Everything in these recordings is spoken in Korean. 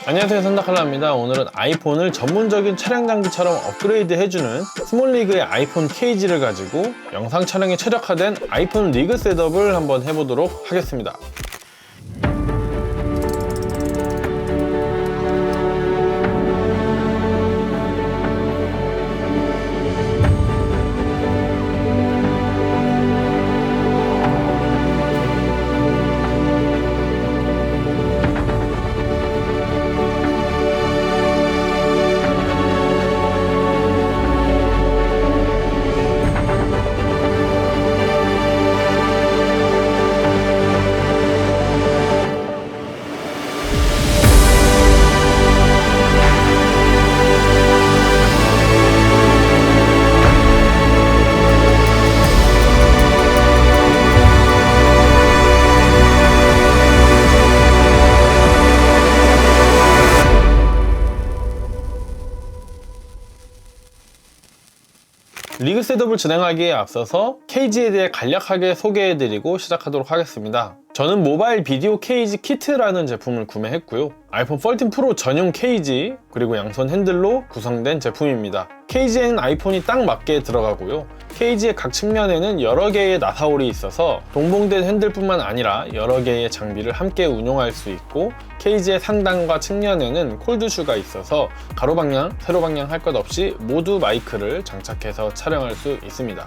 안녕하세요, 산다칼라입니다. 오늘은 아이폰을 전문적인 촬영 장비처럼 업그레이드 해주는 스몰리그의 아이폰 케이지를 가지고 영상 촬영에 최적화된 아이폰 리그 셋업을 한번 해보도록 하겠습니다. 리그 셋업을 진행하기에 앞서서 케이지에 대해 간략하게 소개해드리고 시작하도록 하겠습니다. 저는 모바일 비디오 케이지 키트라는 제품을 구매했고요. 아이폰 13 프로 전용 케이지 그리고 양손 핸들로 구성된 제품입니다. 케이지에는 아이폰이 딱 맞게 들어가고요. 케이지의 각 측면에는 여러 개의 나사홀이 있어서 동봉된 핸들뿐만 아니라 여러 개의 장비를 함께 운용할 수 있고, 케이지의 상단과 측면에는 콜드슈가 있어서 가로 방향, 세로 방향 할 것 없이 모두 마이크를 장착해서 촬영할 수 있습니다.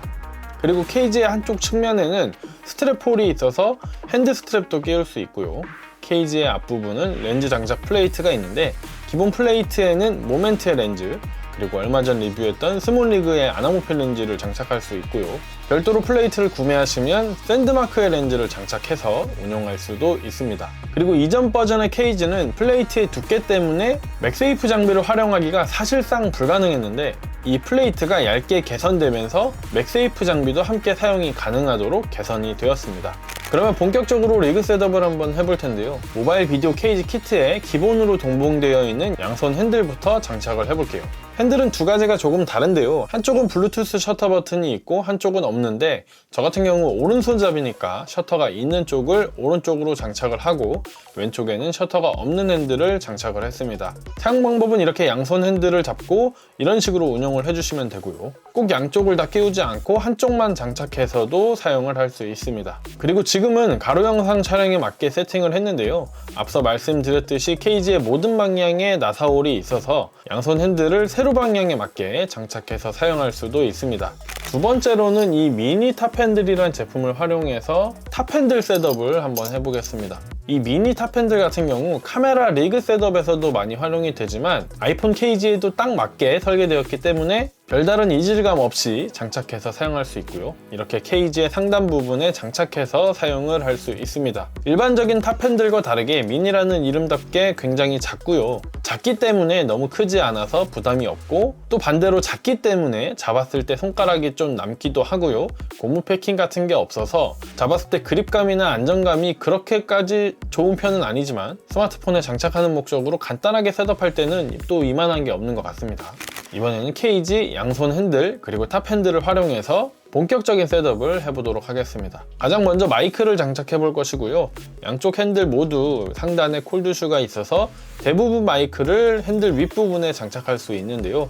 그리고 케이지의 한쪽 측면에는 스트랩홀이 있어서 핸드 스트랩도 끼울 수 있고요. 케이지의 앞부분은 렌즈 장착 플레이트가 있는데, 기본 플레이트에는 모멘트의 렌즈, 그리고 얼마 전 리뷰했던 스몰리그의 아나모필 렌즈를 장착할 수 있고요. 별도로 플레이트를 구매하시면 샌드마크의 렌즈를 장착해서 운용할 수도 있습니다. 그리고 이전 버전의 케이지는 플레이트의 두께 때문에 맥세이프 장비를 활용하기가 사실상 불가능했는데, 이 플레이트가 얇게 개선되면서 맥세이프 장비도 함께 사용이 가능하도록 개선이 되었습니다. 그러면 본격적으로 리그 셋업을 한번 해볼 텐데요. 모바일 비디오 케이지 키트에 기본으로 동봉되어 있는 양손 핸들부터 장착을 해볼게요. 핸들은 두 가지가 조금 다른데요. 한쪽은 블루투스 셔터 버튼이 있고 한쪽은 없는데, 저 같은 경우 오른손잡이니까 셔터가 있는 쪽을 오른쪽으로 장착을 하고 왼쪽에는 셔터가 없는 핸들을 장착을 했습니다. 사용 방법은 이렇게 양손 핸들을 잡고 이런 식으로 운용을 해주시면 되고요. 꼭 양쪽을 다 끼우지 않고 한쪽만 장착해서도 사용을 할 수 있습니다. 그리고 지금은 가로 영상 촬영에 맞게 세팅을 했는데요. 앞서 말씀드렸듯이 케이지의 모든 방향에 나사홀이 있어서 양손 핸들을 세로 방향에 맞게 장착해서 사용할 수도 있습니다. 두 번째로는 이 미니 탑핸들이라는 제품을 활용해서 탑핸들 셋업을 한번 해보겠습니다. 이 미니 탑핸들 같은 경우 카메라 리그 셋업에서도 많이 활용이 되지만 아이폰 케이지에도 딱 맞게 설계되었기 때문에 별다른 이질감 없이 장착해서 사용할 수 있고요. 이렇게 케이지의 상단 부분에 장착해서 사용을 할 수 있습니다. 일반적인 탑핸들과 다르게 미니라는 이름답게 굉장히 작고요. 작기 때문에 너무 크지 않아서 부담이 없고, 또 반대로 작기 때문에 잡았을 때 손가락이 좀 남기도 하고요. 고무 패킹 같은 게 없어서 잡았을 때 그립감이나 안정감이 그렇게까지 좋은 편은 아니지만, 스마트폰에 장착하는 목적으로 간단하게 셋업할 때는 또 이만한 게 없는 것 같습니다. 이번에는 케이지, 양손 핸들, 그리고 탑 핸들을 활용해서 본격적인 셋업을 해보도록 하겠습니다. 가장 먼저 마이크를 장착해 볼 것이고요. 양쪽 핸들 모두 상단에 콜드슈가 있어서 대부분 마이크를 핸들 윗부분에 장착할 수 있는데요.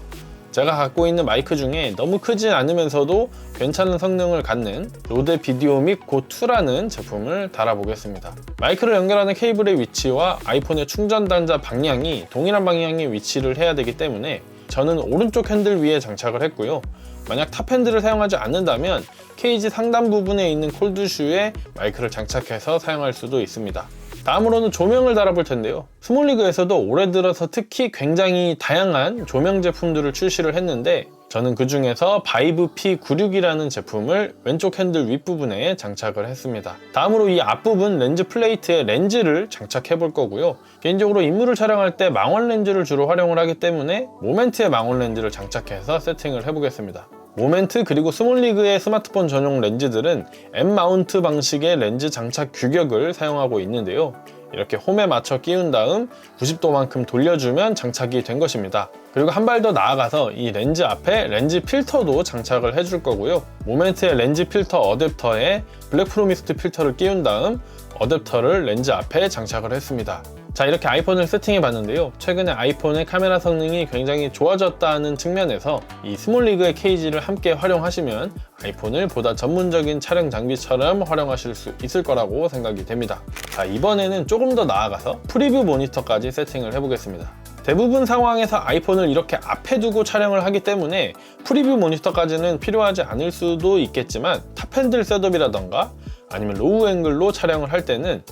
제가 갖고 있는 마이크 중에 너무 크지 않으면서도 괜찮은 성능을 갖는 로데 비디오믹 고2라는 제품을 달아보겠습니다. 마이크를 연결하는 케이블의 위치와 아이폰의 충전 단자 방향이 동일한 방향에 위치를 해야 되기 때문에 저는 오른쪽 핸들 위에 장착을 했고요. 만약 탑 핸들을 사용하지 않는다면 케이지 상단 부분에 있는 콜드슈에 마이크를 장착해서 사용할 수도 있습니다. 다음으로는 조명을 달아볼 텐데요. 스몰리그에서도 올해 들어서 특히 굉장히 다양한 조명 제품들을 출시를 했는데, 저는 그 중에서 바이브 P96이라는 제품을 왼쪽 핸들 윗부분에 장착을 했습니다. 다음으로 이 앞부분 렌즈 플레이트에 렌즈를 장착해 볼 거고요. 개인적으로 인물을 촬영할 때 망원 렌즈를 주로 활용을 하기 때문에 모멘트의 망원 렌즈를 장착해서 세팅을 해보겠습니다. 모멘트 그리고 스몰리그의 스마트폰 전용 렌즈들은 M 마운트 방식의 렌즈 장착 규격을 사용하고 있는데요. 이렇게 홈에 맞춰 끼운 다음 90도만큼 돌려주면 장착이 된 것입니다. 그리고 한 발 더 나아가서 이 렌즈 앞에 렌즈 필터도 장착을 해줄 거고요. 모멘트의 렌즈 필터 어댑터에 블랙 프로미스트 필터를 끼운 다음 어댑터를 렌즈 앞에 장착을 했습니다. 자, 이렇게 아이폰을 세팅해 봤는데요. 최근에 아이폰의 카메라 성능이 굉장히 좋아졌다는 측면에서 이 스몰리그의 케이지를 함께 활용하시면 아이폰을 보다 전문적인 촬영 장비처럼 활용하실 수 있을 거라고 생각이 됩니다. 자, 이번에는 조금 더 나아가서 프리뷰 모니터까지 세팅을 해보겠습니다. 대부분 상황에서 아이폰을 이렇게 앞에 두고 촬영을 하기 때문에 프리뷰 모니터까지는 필요하지 않을 수도 있겠지만 탑핸들 셋업이라던가 아니면 로우 앵글로 촬영을 할 때는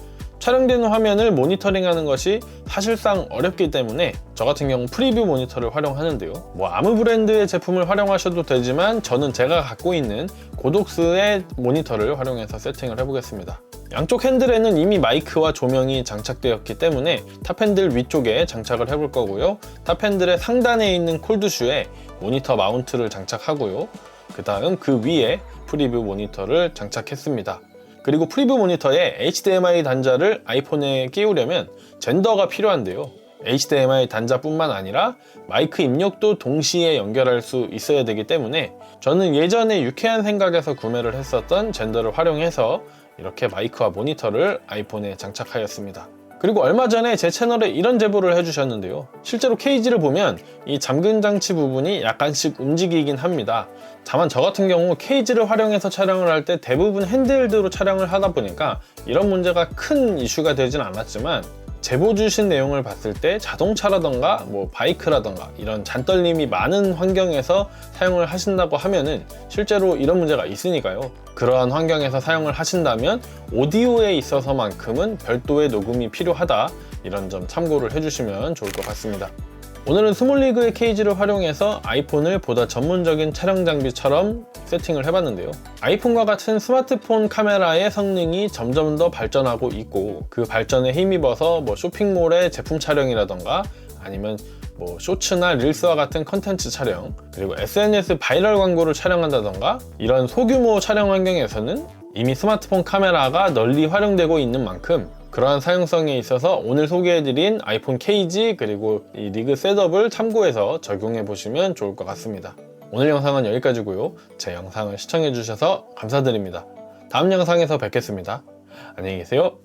촬영되는 화면을 모니터링하는 것이 사실상 어렵기 때문에 저 같은 경우 프리뷰 모니터를 활용하는데요. 뭐 아무 브랜드의 제품을 활용하셔도 되지만 저는 제가 갖고 있는 고독스의 모니터를 활용해서 세팅을 해보겠습니다. 양쪽 핸들에는 이미 마이크와 조명이 장착되었기 때문에 탑핸들 위쪽에 장착을 해볼 거고요. 탑핸들의 상단에 있는 콜드슈에 모니터 마운트를 장착하고요. 그 다음 그 위에 프리뷰 모니터를 장착했습니다. 그리고 프리뷰 모니터에 HDMI 단자를 아이폰에 끼우려면 젠더가 필요한데요. HDMI 단자뿐만 아니라 마이크 입력도 동시에 연결할 수 있어야 되기 때문에 저는 예전에 유쾌한 생각에서 구매를 했었던 젠더를 활용해서 이렇게 마이크와 모니터를 아이폰에 장착하였습니다. 그리고 얼마 전에 제 채널에 이런 제보를 해주셨는데요. 실제로 케이지를 보면 이 잠금 장치 부분이 약간씩 움직이긴 합니다. 다만 저 같은 경우 케이지를 활용해서 촬영을 할 때 대부분 핸드헬드로 촬영을 하다 보니까 이런 문제가 큰 이슈가 되진 않았지만 제보 주신 내용을 봤을 때 자동차라던가 뭐 바이크라던가 이런 잔떨림이 많은 환경에서 사용을 하신다고 하면은 실제로 이런 문제가 있으니까요. 그러한 환경에서 사용을 하신다면 오디오에 있어서만큼은 별도의 녹음이 필요하다, 이런 점 참고를 해주시면 좋을 것 같습니다. 오늘은 스몰리그의 케이지를 활용해서 아이폰을 보다 전문적인 촬영 장비처럼 세팅을 해봤는데요. 아이폰과 같은 스마트폰 카메라의 성능이 점점 더 발전하고 있고 그 발전에 힘입어서 뭐 쇼핑몰의 제품 촬영이라던가 아니면 뭐 쇼츠나 릴스와 같은 컨텐츠 촬영, 그리고 SNS 바이럴 광고를 촬영한다던가 이런 소규모 촬영 환경에서는 이미 스마트폰 카메라가 널리 활용되고 있는 만큼 그러한 사용성에 있어서 오늘 소개해드린 아이폰 케이지 그리고 이 리그 셋업을 참고해서 적용해 보시면 좋을 것 같습니다. 오늘 영상은 여기까지고요. 제 영상을 시청해 주셔서 감사드립니다. 다음 영상에서 뵙겠습니다. 안녕히 계세요.